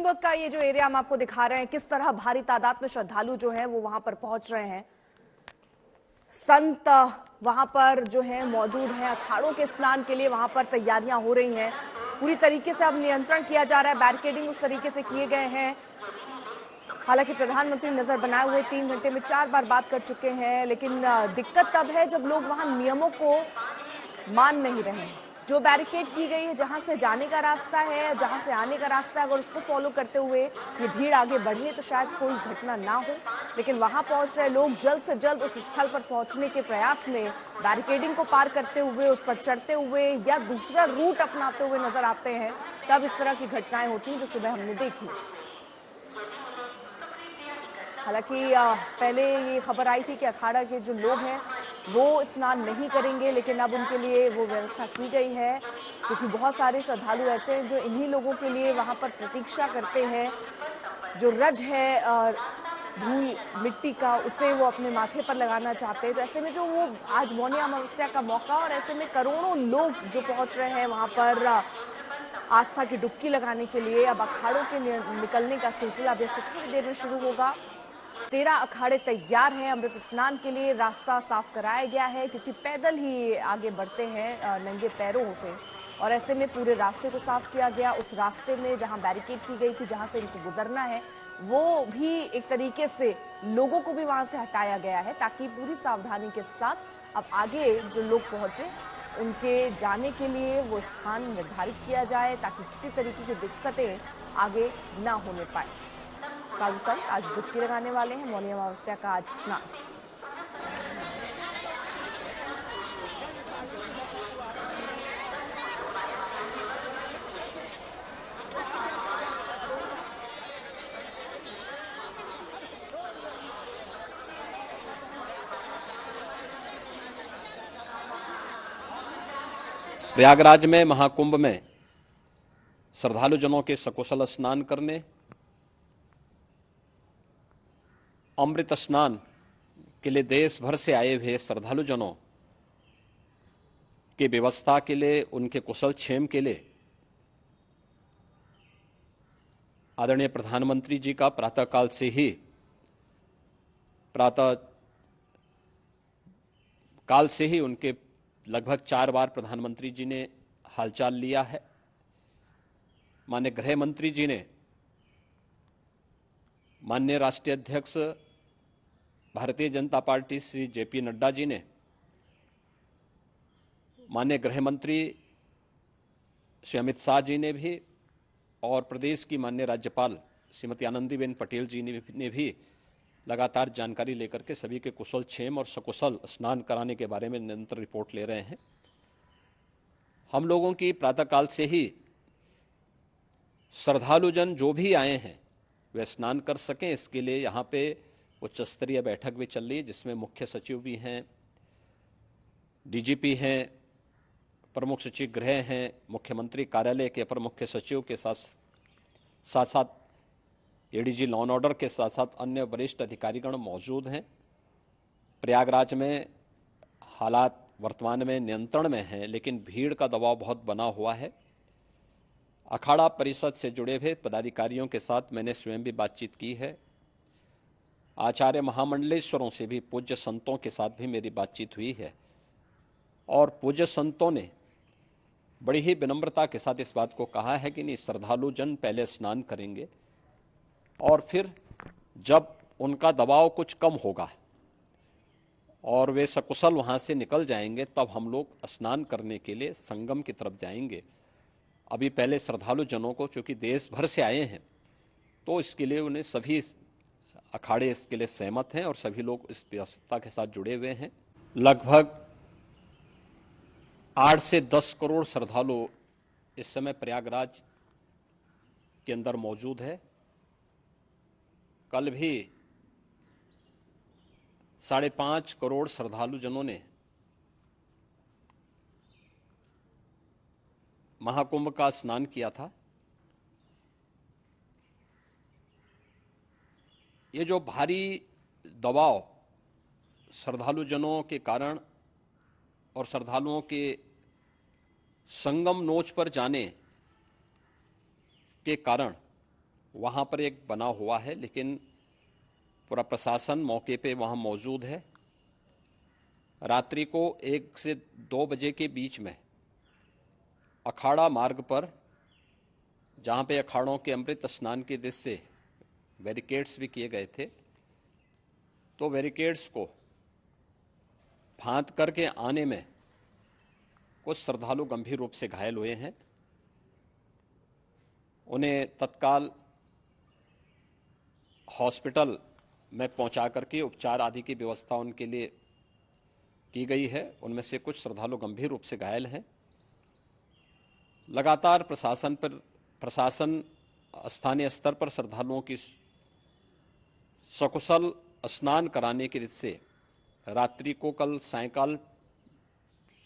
महाकुंभ का ये जो एरिया हम आपको दिखा रहे हैं, किस तरह भारी तादाद में श्रद्धालु जो हैं वो वहां पर पहुंच रहे हैं। संत वहां पर जो है मौजूद हैं। अखाड़ों के स्नान के लिए वहां पर तैयारियां हो रही हैं। पूरी तरीके से अब नियंत्रण किया जा रहा है, बैरिकेडिंग उस तरीके से किए गए हैं। हालांकि प्रधानमंत्री नजर बनाए हुए 3 घंटे में 4 बार बात कर चुके हैं, लेकिन दिक्कत तब है जब लोग वहां नियमों को मान नहीं रहे हैं। जो बैरिकेड की गई है, जहां से जाने का रास्ता है, जहां से आने का रास्ता है, अगर उसको फॉलो करते हुए ये भीड़ आगे बढ़े तो शायद कोई घटना ना हो। लेकिन वहां पहुंच रहे लोग जल्द से जल्द उस स्थल पर पहुंचने के प्रयास में बैरिकेडिंग को पार करते हुए, उस पर चढ़ते हुए या दूसरा रूट अपनाते हुए नजर आते हैं। तब इस तरह की घटनाएं होती हैं जो सुबह हमने देखी। हालांकि पहले ये खबर आई थी कि अखाड़ा के जो लोग हैं वो स्नान नहीं करेंगे, लेकिन अब उनके लिए वो व्यवस्था की गई है, क्योंकि बहुत सारे श्रद्धालु ऐसे हैं जो इन्हीं लोगों के लिए वहां पर प्रतीक्षा करते हैं। जो रज है धूल मिट्टी का, उसे वो अपने माथे पर लगाना चाहते हैं। तो ऐसे में जो वो आज मौनी अमावस्या का मौका, और ऐसे में करोड़ों लोग जो पहुंच रहे हैं वहां पर आस्था की डुबकी लगाने के लिए। अब अखाड़ों के निकलने का सिलसिला अभी से थोड़ी देर में शुरू होगा। 13 अखाड़े तैयार हैं अमृत स्नान के लिए। रास्ता साफ कराया गया है, क्योंकि पैदल ही आगे बढ़ते हैं नंगे पैरों से, और ऐसे में पूरे रास्ते को साफ किया गया। उस रास्ते में जहां बैरिकेड की गई थी, जहां से इनको गुजरना है, वो भी एक तरीके से लोगों को भी वहां से हटाया गया है, ताकि पूरी सावधानी के साथ अब आगे जो लोग पहुंचे उनके जाने के लिए वो स्थान निर्धारित किया जाए, ताकि किसी तरीके की दिक्कतें आगे ना होने पाए। साधु संत आज डुबकी लगाने वाले हैं। मौनी अमावस्या का आज स्नान। प्रयागराज में महाकुंभ में श्रद्धालु जनों के सकुशल स्नान करने, अमृत स्नान के लिए देश भर से आए हुए श्रद्धालु जनों की व्यवस्था के लिए, उनके कुशल क्षेम के लिए आदरणीय प्रधानमंत्री जी का प्रातःकाल से ही उनके लगभग 4 बार प्रधानमंत्री जी ने हालचाल लिया है। माननीय गृह मंत्री जी ने, माननीय राष्ट्रीय अध्यक्ष भारतीय जनता पार्टी श्री जेपी नड्डा जी ने, माननीय गृह मंत्री श्री अमित शाह जी ने भी, और प्रदेश की माननीय राज्यपाल श्रीमती आनंदीबेन पटेल जी ने भी लगातार जानकारी लेकर के सभी के कुशल क्षेम और सकुशल स्नान कराने के बारे में निरंतर रिपोर्ट ले रहे हैं। हम लोगों की प्रातःकाल से ही श्रद्धालुजन जो भी आए हैं वे स्नान कर सकें, इसके लिए यहाँ पे उच्च स्तरीय बैठक भी चल रही है, जिसमें मुख्य सचिव भी हैं, डीजीपी हैं, प्रमुख सचिव गृह हैं, मुख्यमंत्री कार्यालय के अपर मुख्य सचिव के साथ साथ एडीजी लॉ एंड ऑर्डर के साथ साथ अन्य वरिष्ठ अधिकारीगण मौजूद हैं। प्रयागराज में हालात वर्तमान में नियंत्रण में हैं, लेकिन भीड़ का दबाव बहुत बना हुआ है। अखाड़ा परिषद से जुड़े हुए पदाधिकारियों के साथ मैंने स्वयं भी बातचीत की है। आचार्य महामंडलेश्वरों से भी, पूज्य संतों के साथ भी मेरी बातचीत हुई है, और पूज्य संतों ने बड़ी ही विनम्रता के साथ इस बात को कहा है कि नहीं, श्रद्धालु जन पहले स्नान करेंगे और फिर जब उनका दबाव कुछ कम होगा और वे सकुशल वहाँ से निकल जाएंगे, तब हम लोग स्नान करने के लिए संगम की तरफ जाएंगे। अभी पहले श्रद्धालु जनों को, चूँकि देश भर से आए हैं, तो इसके लिए उन्हें सभी अखाड़े इसके लिए सहमत हैं और सभी लोग इस व्यवस्था के साथ जुड़े हुए हैं। लगभग 8 से 10 करोड़ श्रद्धालु इस समय प्रयागराज के अंदर मौजूद है। कल भी 5.5 करोड़ श्रद्धालु जनों ने महाकुंभ का स्नान किया था। ये जो भारी दबाव श्रद्धालु जनों के कारण और श्रद्धालुओं के संगम नोच पर जाने के कारण वहाँ पर एक बना हुआ है, लेकिन पूरा प्रशासन मौके पे वहाँ मौजूद है। रात्रि को 1 से 2 बजे के बीच में अखाड़ा मार्ग पर, जहाँ पे अखाड़ों के अमृत स्नान के दृश्य से बैरिकेड्स भी किए गए थे, तो बैरिकेड्स को फांद करके आने में कुछ श्रद्धालु गंभीर रूप से घायल हुए हैं। उन्हें तत्काल हॉस्पिटल में पहुंचा करके उपचार आदि की व्यवस्था उनके लिए की गई है। उनमें से कुछ श्रद्धालु गंभीर रूप से घायल हैं। लगातार प्रशासन स्थानीय स्तर पर श्रद्धालुओं की सकुशल स्नान कराने के दृष्टि से रात्रि को कल सायंकाल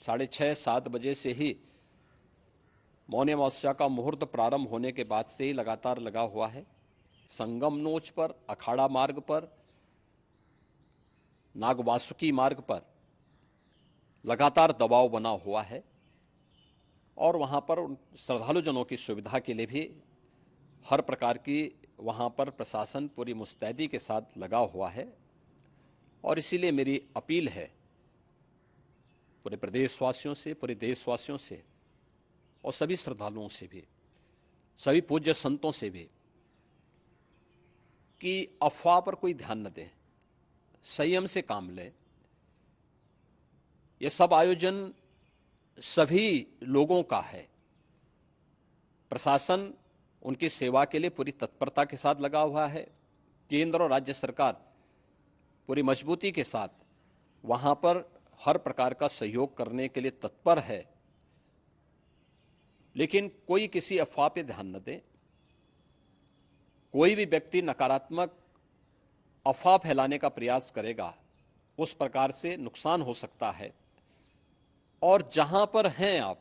6:30-7 बजे से ही मौनी अमावस्या का मुहूर्त प्रारंभ होने के बाद से ही लगातार लगा हुआ है। संगम नोच पर, अखाड़ा मार्ग पर, नागवासुकी मार्ग पर लगातार दबाव बना हुआ है और वहां पर श्रद्धालु जनों की सुविधा के लिए भी हर प्रकार की वहां पर प्रशासन पूरी मुस्तैदी के साथ लगा हुआ है। और इसीलिए मेरी अपील है पूरे प्रदेशवासियों से, पूरे देशवासियों से और सभी श्रद्धालुओं से भी, सभी पूज्य संतों से भी, कि अफवाह पर कोई ध्यान न दें, संयम से काम लें। ये सब आयोजन सभी लोगों का है। प्रशासन उनकी सेवा के लिए पूरी तत्परता के साथ लगा हुआ है। केंद्र और राज्य सरकार पूरी मजबूती के साथ वहां पर हर प्रकार का सहयोग करने के लिए तत्पर है। लेकिन कोई किसी अफवाह पे ध्यान न दे। कोई भी व्यक्ति नकारात्मक अफवाह फैलाने का प्रयास करेगा, उस प्रकार से नुकसान हो सकता है। और जहां पर हैं आप,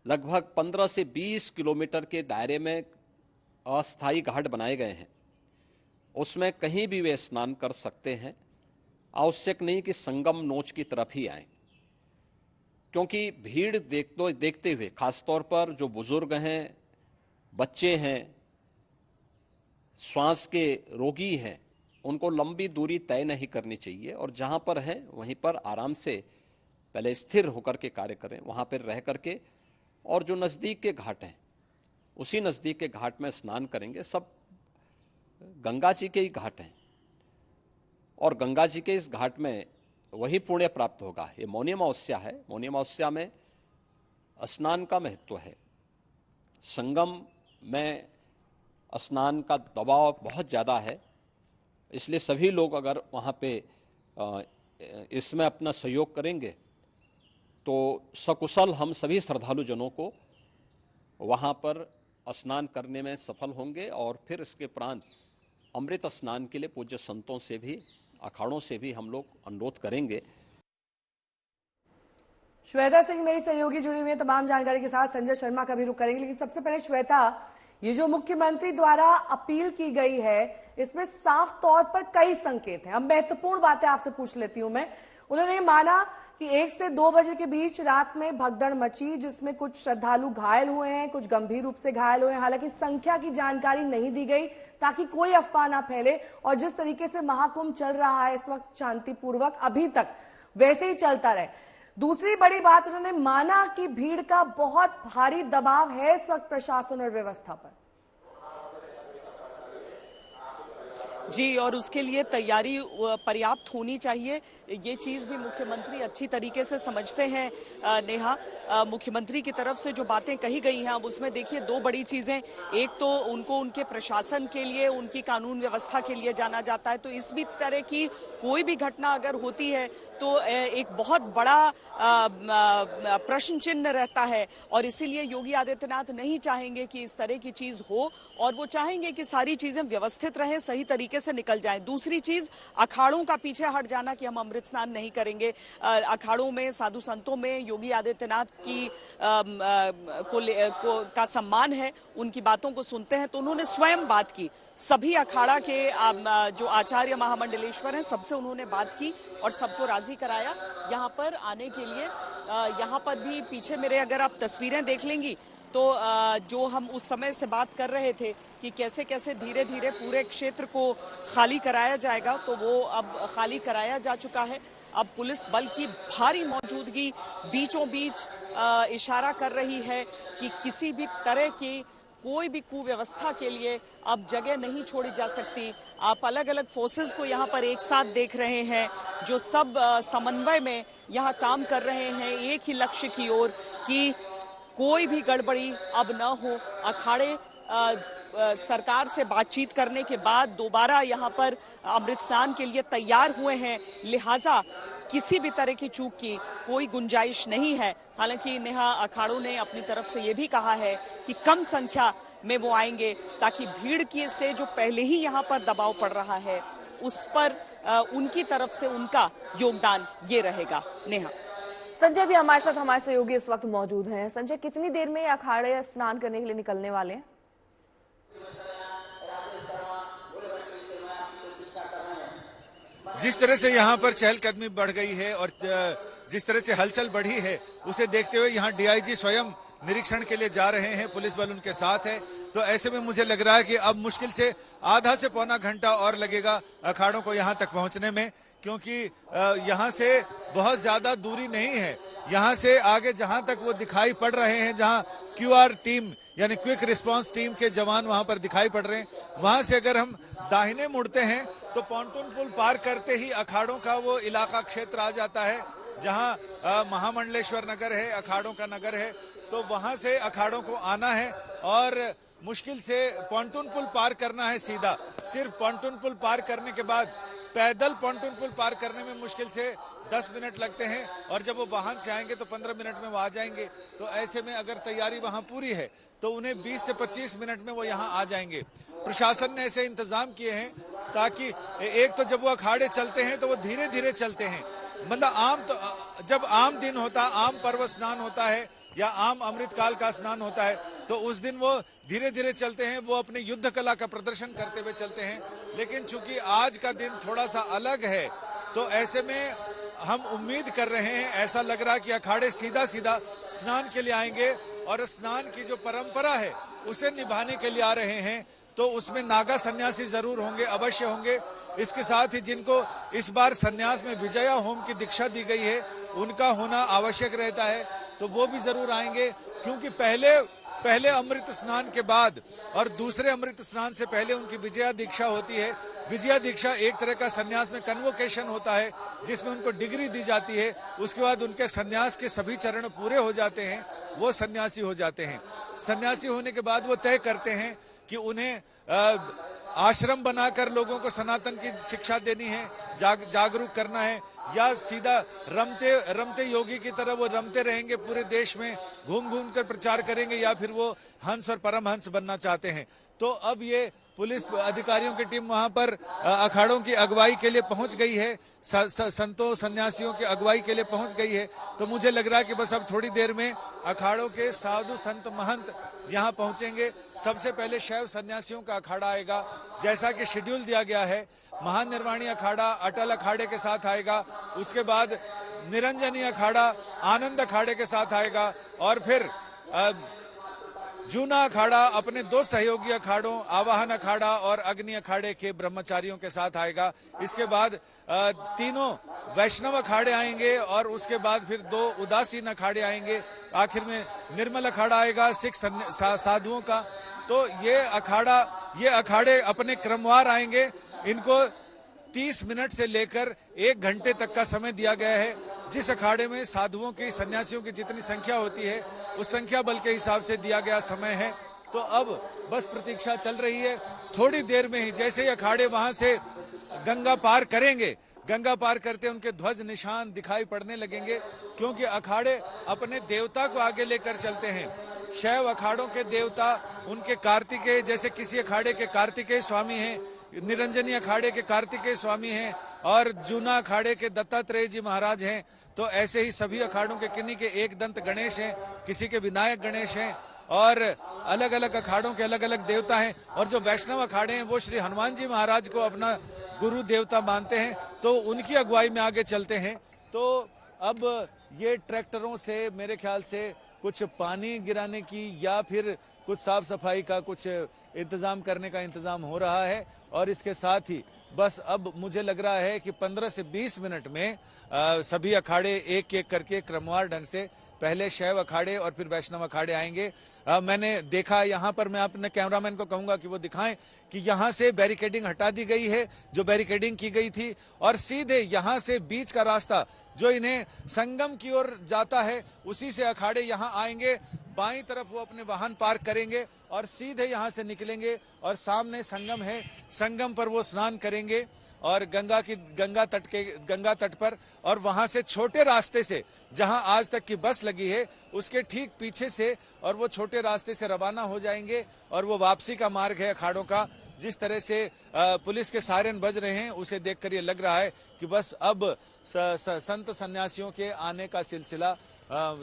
लगभग 15 से 20 किलोमीटर के दायरे में अस्थायी घाट बनाए गए हैं, उसमें कहीं भी वे स्नान कर सकते हैं। आवश्यक नहीं कि संगम नोच की तरफ ही आए, क्योंकि भीड़ देखते हुए, खासतौर पर जो बुजुर्ग हैं, बच्चे हैं, श्वास के रोगी हैं, उनको लंबी दूरी तय नहीं करनी चाहिए और जहां पर हैं वहीं पर आराम से पहले स्थिर होकर के कार्य करें, वहां पर रह करके। और जो नज़दीक के घाट हैं, उसी नज़दीक के घाट में स्नान करेंगे। सब गंगा जी के ही घाट हैं और गंगा जी के इस घाट में वही पुण्य प्राप्त होगा। ये मौनी अमावस्या है। मौनी अमावस्या में स्नान का महत्व है। संगम में स्नान का दबाव बहुत ज़्यादा है, इसलिए सभी लोग अगर वहाँ पे इसमें अपना सहयोग करेंगे तो सकुशल हम सभी श्रद्धालु जनों को वहाँ पर स्नान करने में सफल होंगे। और फिर इसके उपरांत अमृत स्नान के लिए पूज्य संतों से भी, अखाड़ों से भी हम लोग अनुरोध करेंगे। श्वेता सिंह मेरी सहयोगी जुड़ी हुई है तमाम जानकारी के साथ। संजय शर्मा का भी रुख करेंगे, लेकिन सबसे पहले श्वेता, ये जो मुख्यमंत्री द्वारा अपील की गई है, इसमें साफ तौर पर कई संकेत हैं। अब महत्वपूर्ण बातें आपसे पूछ लेती हूं मैं। उन्होंने माना कि 1 से 2 बजे के बीच रात में भगदड़ मची, जिसमें कुछ श्रद्धालु घायल हुए हैं, कुछ गंभीर रूप से घायल हुए हैं। हालांकि संख्या की जानकारी नहीं दी गई ताकि कोई अफवाह ना फैले। और जिस तरीके से महाकुंभ चल रहा है इस वक्त शांतिपूर्वक अभी तक, वैसे ही चलता रहे। दूसरी बड़ी बात, उन्होंने माना कि भीड़ का बहुत भारी दबाव है इस वक्त प्रशासन और व्यवस्था पर। जी, और उसके लिए तैयारी पर्याप्त होनी चाहिए। ये चीज़ भी मुख्यमंत्री अच्छी तरीके से समझते हैं। नेहा, मुख्यमंत्री की तरफ से जो बातें कही गई हैं, अब उसमें देखिए 2 बड़ी चीज़ें। एक तो उनको उनके प्रशासन के लिए, उनकी कानून व्यवस्था के लिए जाना जाता है, तो इस भी तरह की कोई भी घटना अगर होती है तो एक बहुत बड़ा प्रश्न चिन्ह रहता है। और इसीलिए योगी आदित्यनाथ नहीं चाहेंगे कि इस तरह की चीज़ हो, और वो चाहेंगे कि सारी चीज़ें व्यवस्थित रहें, सही तरीके से निकल जाएं। दूसरी चीज़, अखाड़ों का पीछे हट जाना कि हम अमृत स्नान नहीं करेंगे। अखाड़ों में, साधु संतों में योगी आदित्यनाथ की का सम्मान है, उनकी बातों को सुनते हैं। तो उन्होंने स्वयं बात की, सभी अखाड़ा के जो आचार्य महामंडलेश्वर हैं, सबसे उन्होंने बात की और सबको राजी कराया यहाँ पर आने के लिए। यहाँ पर भी पीछे मेरे अगर आप तस्वीरें देख लेंगी तो जो हम उस समय से बात कर रहे थे कि कैसे कैसे धीरे धीरे पूरे क्षेत्र को खाली कराया जाएगा, तो वो अब खाली कराया जा चुका है। अब पुलिस बल की भारी मौजूदगी बीचों बीच इशारा कर रही है कि किसी भी तरह की कोई भी कुव्यवस्था के लिए अब जगह नहीं छोड़ी जा सकती। आप अलग अलग फोर्सेस को यहाँ पर एक साथ देख रहे हैं, जो सब समन्वय में यहाँ काम कर रहे हैं एक ही लक्ष्य की ओर कि कोई भी गड़बड़ी अब न हो। अखाड़े सरकार से बातचीत करने के बाद दोबारा यहाँ पर अमृत स्नान के लिए तैयार हुए हैं, लिहाजा किसी भी तरह की चूक की कोई गुंजाइश नहीं है। हालांकि नेहा, अखाड़ों ने अपनी तरफ से ये भी कहा है कि कम संख्या में वो आएंगे ताकि भीड़ की से जो पहले ही यहाँ पर दबाव पड़ रहा है उस पर उनकी तरफ से उनका योगदान ये रहेगा। नेहा। संजय भी हमारे साथ, हमारे सहयोगी इस वक्त मौजूद हैं। संजय, कितनी देर में अखाड़े स्नान करने के लिए निकलने वाले हैं? जिस तरह से यहाँ पर चहलकदमी बढ़ गई है और जिस तरह से हलचल बढ़ी है, उसे देखते हुए यहाँ डीआईजी स्वयं निरीक्षण के लिए जा रहे हैं, पुलिस बल उनके साथ है। तो ऐसे में मुझे लग रहा है कि अब मुश्किल से आधा से पौना घंटा और लगेगा अखाड़ों को यहाँ तक पहुँचने में, क्योंकि यहाँ से बहुत ज्यादा दूरी नहीं है। यहाँ से आगे जहां तक वो दिखाई पड़ रहे हैं, जहां क्यूआर टीम यानी क्विक रिस्पांस टीम के जवान वहां पर दिखाई पड़ रहे हैं, वहां से अगर हम दाहिने मुड़ते हैं तो पॉन्टून पुल पार करते ही अखाड़ों का वो इलाका क्षेत्र आ जाता है जहां महामंडलेश्वर नगर है, अखाड़ों का नगर है। तो वहां से अखाड़ों को आना है और मुश्किल से पॉन्टून पुल पार करना है सीधा। सिर्फ पॉन्टून पुल पार करने के बाद पैदल पॉन्टून पुल पार करने में मुश्किल से 10 मिनट लगते हैं और जब वो वाहन से आएंगे तो 15 मिनट में वो आ जाएंगे। तो ऐसे में अगर तैयारी वहां पूरी है तो उन्हें 20 से 25 मिनट में वो यहाँ आ जाएंगे। प्रशासन ने ऐसे इंतजाम किए हैं ताकि एक तो जब वो अखाड़े चलते हैं तो वो धीरे धीरे चलते हैं, मतलब जब आम दिन होता, आम पर्व स्नान होता है या आम अमृतकाल का स्नान होता है तो उस दिन वो धीरे धीरे चलते हैं, वो अपने युद्ध कला का प्रदर्शन करते हुए चलते हैं। लेकिन चूंकि आज का दिन थोड़ा सा अलग है तो ऐसे में हम उम्मीद कर रहे हैं, ऐसा लग रहा है कि अखाड़े सीधा सीधा स्नान के लिए आएंगे और स्नान की जो परंपरा है उसे निभाने के लिए आ रहे हैं। तो उसमें नागा सन्यासी जरूर होंगे, अवश्य होंगे। इसके साथ ही जिनको इस बार सन्यास में विजया होम की दीक्षा दी गई है उनका होना आवश्यक रहता है, तो वो भी जरूर आएंगे, क्योंकि पहले अमृत स्नान के बाद और दूसरे अमृत स्नान से पहले उनकी विजया दीक्षा होती है। विजया दीक्षा एक तरह का सन्यास में कन्वोकेशन होता है जिसमें उनको डिग्री दी जाती है। उसके बाद उनके सन्यास के सभी चरण पूरे हो जाते हैं, वो सन्यासी हो जाते हैं। सन्यासी होने के बाद वो तय करते हैं कि उन्हें आश्रम बनाकर लोगों को सनातन की शिक्षा देनी है, जागरूक करना है, या सीधा रमते योगी की तरह वो रमते रहेंगे, पूरे देश में घूम घूम कर प्रचार करेंगे, या फिर वो हंस और परमहंस बनना चाहते हैं। तो अब ये पुलिस अधिकारियों की टीम वहां पर अखाड़ों की अगुवाई के लिए पहुंच गई है, संतों सन्यासियों की अगुवाई के लिए पहुंच गई है। तो मुझे लग रहा है कि बस अब थोड़ी देर में अखाड़ों के साधु संत महंत यहां पहुंचेंगे। सबसे पहले शैव सन्यासियों का अखाड़ा आएगा, जैसा कि शेड्यूल दिया गया है। महानिर्वाणी अखाड़ा अटल अखाड़े के साथ आएगा, उसके बाद निरंजनी अखाड़ा आनंद अखाड़े के साथ आएगा, और फिर जूना अखाड़ा अपने दो सहयोगी अखाड़ों आवाहन अखाड़ा और अग्नि अखाड़े के ब्रह्मचारियों के साथ आएगा। इसके बाद तीनों वैष्णव अखाड़े आएंगे और उसके बाद फिर 2 उदासीन अखाड़े आएंगे। आखिर में निर्मल अखाड़ा आएगा सिख साधुओं का। तो ये अखाड़े अपने क्रमवार आएंगे। इनको 30 मिनट से लेकर 1 घंटे तक का समय दिया गया है। जिस अखाड़े में साधुओं की सन्यासियों की जितनी संख्या होती है उस संख्या बल के हिसाब से दिया गया समय है। तो अब बस प्रतीक्षा चल रही है। थोड़ी देर में ही जैसे ही अखाड़े वहां से गंगा पार करेंगे, गंगा पार करते उनके ध्वज निशान दिखाई पड़ने लगेंगे, क्योंकि अखाड़े अपने देवता को आगे लेकर चलते हैं। शैव अखाड़ों के देवता उनके कार्तिकेय, जैसे किसी अखाड़े के कार्तिकेय स्वामी हैं, निरंजनी अखाड़े के कार्तिकेय स्वामी हैं और जूना अखाड़े के दत्तात्रेय जी महाराज हैं। तो ऐसे ही सभी अखाड़ों के किन्हीं के एक दंत गणेश हैं, किसी के विनायक गणेश हैं, और अलग अलग अखाड़ों के अलग अलग देवता हैं। और जो वैष्णव अखाड़े हैं वो श्री हनुमान जी महाराज को अपना गुरु देवता मानते हैं, तो उनकी अगुवाई में आगे चलते हैं। तो अब ये ट्रैक्टरों से मेरे ख्याल से कुछ पानी गिराने की या फिर कुछ साफ सफाई का कुछ इंतजाम करने का इंतजाम हो रहा है। और इसके साथ ही बस अब मुझे लग रहा है कि 15 से 20 मिनट में सभी अखाड़े एक एक करके क्रमवार ढंग से पहले शैव अखाड़े और फिर वैष्णव अखाड़े आएंगे। मैंने देखा यहाँ पर, मैं अपने कैमरामैन को कहूंगा कि वो दिखाएं कि यहाँ से बैरिकेडिंग हटा दी गई है, जो बैरिकेडिंग की गई थी, और सीधे यहाँ से बीच का रास्ता जो इन्हें संगम की ओर जाता है उसी से अखाड़े यहाँ आएंगे। बाईं तरफ वो अपने वाहन पार्क करेंगे और सीधे यहाँ से निकलेंगे और सामने संगम है, संगम पर वो स्नान करेंगे और गंगा तट पर, और वहां से छोटे रास्ते से जहां आज तक की बस लगी है उसके ठीक पीछे से, और वो छोटे रास्ते से रवाना हो जाएंगे। और वो वापसी का मार्ग है अखाड़ों का। जिस तरह से पुलिस के सायरन बज रहे हैं उसे देखकर ये लग रहा है कि बस अब संत सन्यासियों के आने का सिलसिला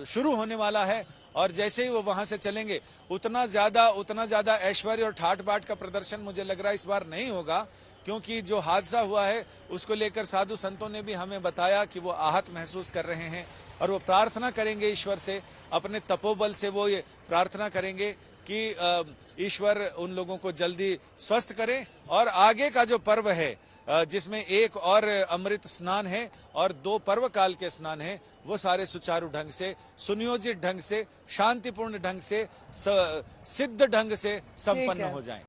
शुरू होने वाला है। और जैसे ही वो वहां से चलेंगे उतना ज्यादा ऐश्वर्य और ठाट बाट का प्रदर्शन मुझे लग रहा है इस बार नहीं होगा, क्योंकि जो हादसा हुआ है उसको लेकर साधु संतों ने भी हमें बताया कि वो आहत महसूस कर रहे हैं और वो प्रार्थना करेंगे ईश्वर से, अपने तपोबल से वो ये प्रार्थना करेंगे कि ईश्वर उन लोगों को जल्दी स्वस्थ करें। और आगे का जो पर्व है जिसमें एक और अमृत स्नान है और 2 पर्व काल के स्नान है, वो सारे सुचारू ढंग से, सुनियोजित ढंग से, शांतिपूर्ण ढंग से, सिद्ध ढंग से संपन्न हो जाएं।